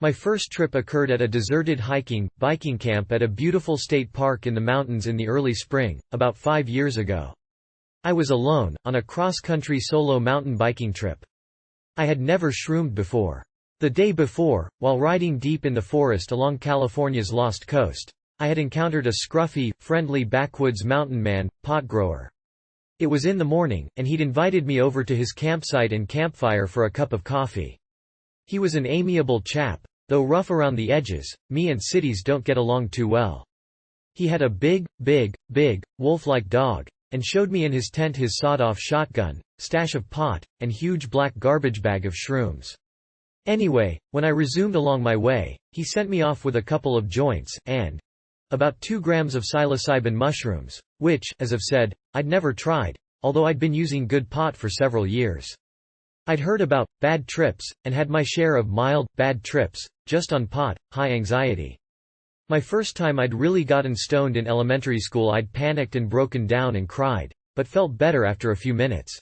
My first trip occurred at a deserted biking camp at a beautiful state park in the mountains in the early spring, about 5 years ago. I was alone, on a cross-country solo mountain biking trip. I had never shroomed before. The day before, while riding deep in the forest along California's Lost Coast, I had encountered a scruffy, friendly backwoods mountain man, pot grower. It was in the morning, and he'd invited me over to his campsite and campfire for a cup of coffee. He was an amiable chap, though rough around the edges. Me and cities don't get along too well. He had a big, wolf-like dog, and showed me in his tent his sawed-off shotgun, stash of pot, and huge black garbage bag of shrooms. Anyway, when I resumed along my way, he sent me off with a couple of joints, and about 2 grams of psilocybin mushrooms, which, as I've said, I'd never tried, although I'd been using good pot for several years. I'd heard about bad trips, and had my share of mild, bad trips, just on pot, high anxiety. My first time I'd really gotten stoned in elementary school, I'd panicked and broken down and cried, but felt better after a few minutes.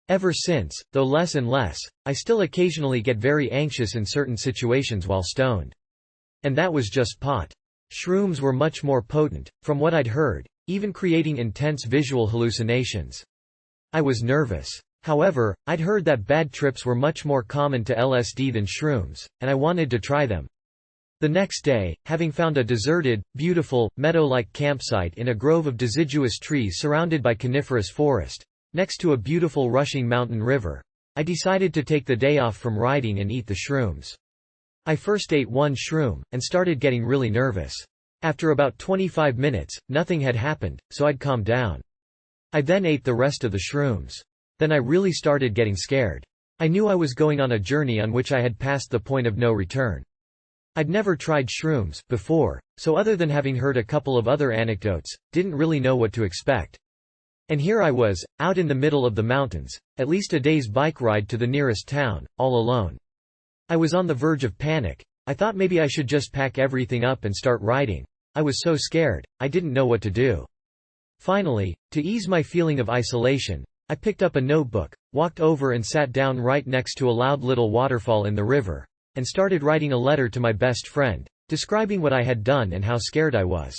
Ever since, though less and less, I still occasionally get very anxious in certain situations while stoned. And that was just pot. Shrooms were much more potent, from what I'd heard, even creating intense visual hallucinations. I was nervous. However, I'd heard that bad trips were much more common to LSD than shrooms, and I wanted to try them. The next day, having found a deserted, beautiful, meadow-like campsite in a grove of deciduous trees surrounded by coniferous forest, next to a beautiful rushing mountain river, I decided to take the day off from riding and eat the shrooms. I first ate 1 shroom, and started getting really nervous. After about 25 minutes, nothing had happened, so I'd calmed down. I then ate the rest of the shrooms. Then I really started getting scared. I knew I was going on a journey on which I had passed the point of no return. I'd never tried shrooms before, so other than having heard a couple of other anecdotes, didn't really know what to expect. And here I was, out in the middle of the mountains, at least a day's bike ride to the nearest town, all alone. I was on the verge of panic. I thought maybe I should just pack everything up and start riding. I was so scared, I didn't know what to do. Finally, to ease my feeling of isolation, I picked up a notebook, walked over and sat down right next to a loud little waterfall in the river, and started writing a letter to my best friend, describing what I had done and how scared I was.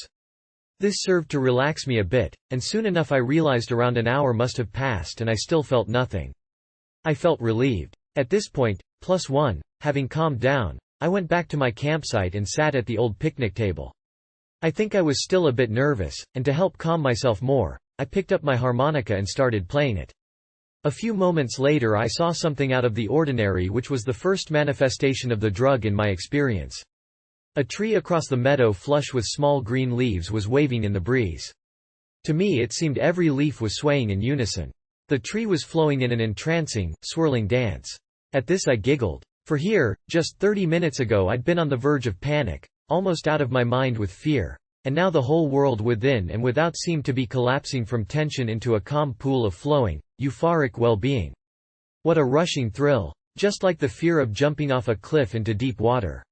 This served to relax me a bit, and soon enough I realized around an hour must have passed and I still felt nothing. I felt relieved. At this point, +1, having calmed down, I went back to my campsite and sat at the old picnic table. I think I was still a bit nervous, and to help calm myself more, I picked up my harmonica and started playing it. A few moments later I saw something out of the ordinary, which was the first manifestation of the drug in my experience. A tree across the meadow flush with small green leaves was waving in the breeze. To me it seemed every leaf was swaying in unison. The tree was flowing in an entrancing, swirling dance. At this I giggled. For here, just 30 minutes ago I'd been on the verge of panic, almost out of my mind with fear, and now the whole world within and without seemed to be collapsing from tension into a calm pool of flowing, euphoric well-being. What a rushing thrill. Just like the fear of jumping off a cliff into deep water.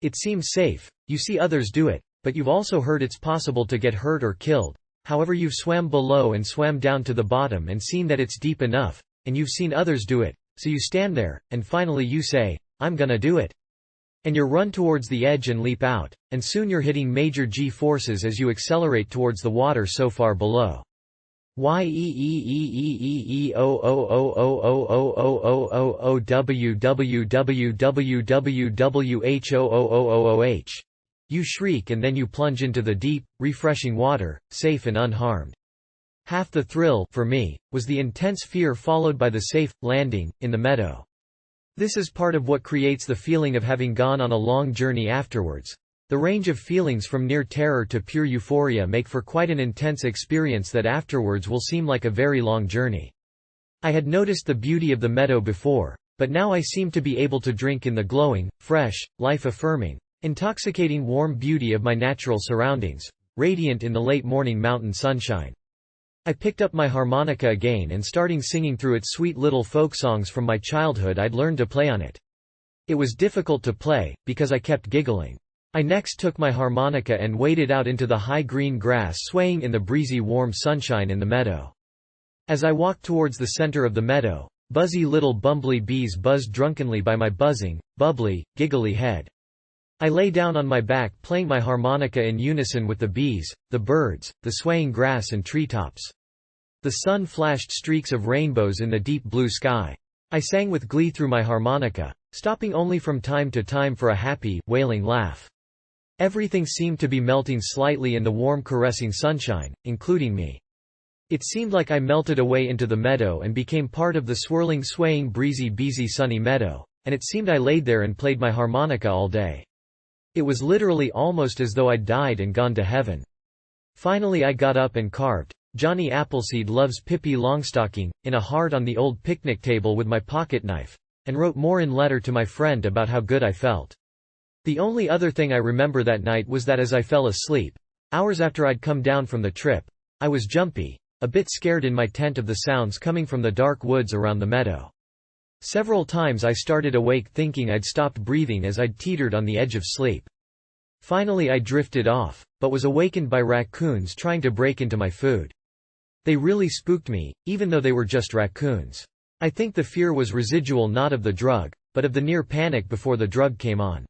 It seems safe, you see others do it, but you've also heard it's possible to get hurt or killed. However, you've swam below and swam down to the bottom and seen that it's deep enough, and you've seen others do it, so you stand there, and finally you say, "I'm gonna do it." And you run towards the edge and leap out, and soon you're hitting major G-forces as you accelerate towards the water so far below. You shriek and then you plunge into the deep, refreshing water, safe and unharmed. Half the thrill, for me, was the intense fear followed by the safe landing in the meadow. This is part of what creates the feeling of having gone on a long journey afterwards. The range of feelings from near terror to pure euphoria make for quite an intense experience that afterwards will seem like a very long journey. I had noticed the beauty of the meadow before, but now I seemed to be able to drink in the glowing, fresh, life-affirming, intoxicating warm beauty of my natural surroundings, radiant in the late morning mountain sunshine. I picked up my harmonica again and starting singing through its sweet little folk songs from my childhood. I'd learned to play on it. It was difficult to play, because I kept giggling. I next took my harmonica and waded out into the high green grass swaying in the breezy warm sunshine in the meadow. As I walked towards the center of the meadow, Buzzy little bumbly bees buzzed drunkenly by my buzzing, bubbly, giggly head. I lay down on my back playing my harmonica in unison with the bees, the birds, the swaying grass and treetops. The sun flashed streaks of rainbows in the deep blue sky. I sang with glee through my harmonica, stopping only from time to time for a happy, wailing laugh. Everything seemed to be melting slightly in the warm caressing sunshine, including me. It seemed like I melted away into the meadow and became part of the swirling, swaying, breezy, beesy, sunny meadow, and it seemed I laid there and played my harmonica all day. It was literally almost as though I'd died and gone to heaven. Finally I got up and carved, "Johnny Appleseed loves Pippi Longstocking," in a heart on the old picnic table with my pocket knife, and wrote more in letter to my friend about how good I felt. The only other thing I remember that night was that as I fell asleep, hours after I'd come down from the trip, I was jumpy, a bit scared in my tent of the sounds coming from the dark woods around the meadow. Several times I started awake thinking I'd stopped breathing as I'd teetered on the edge of sleep. Finally I drifted off, but was awakened by raccoons trying to break into my food. They really spooked me, even though they were just raccoons. I think the fear was residual not of the drug, but of the near panic before the drug came on.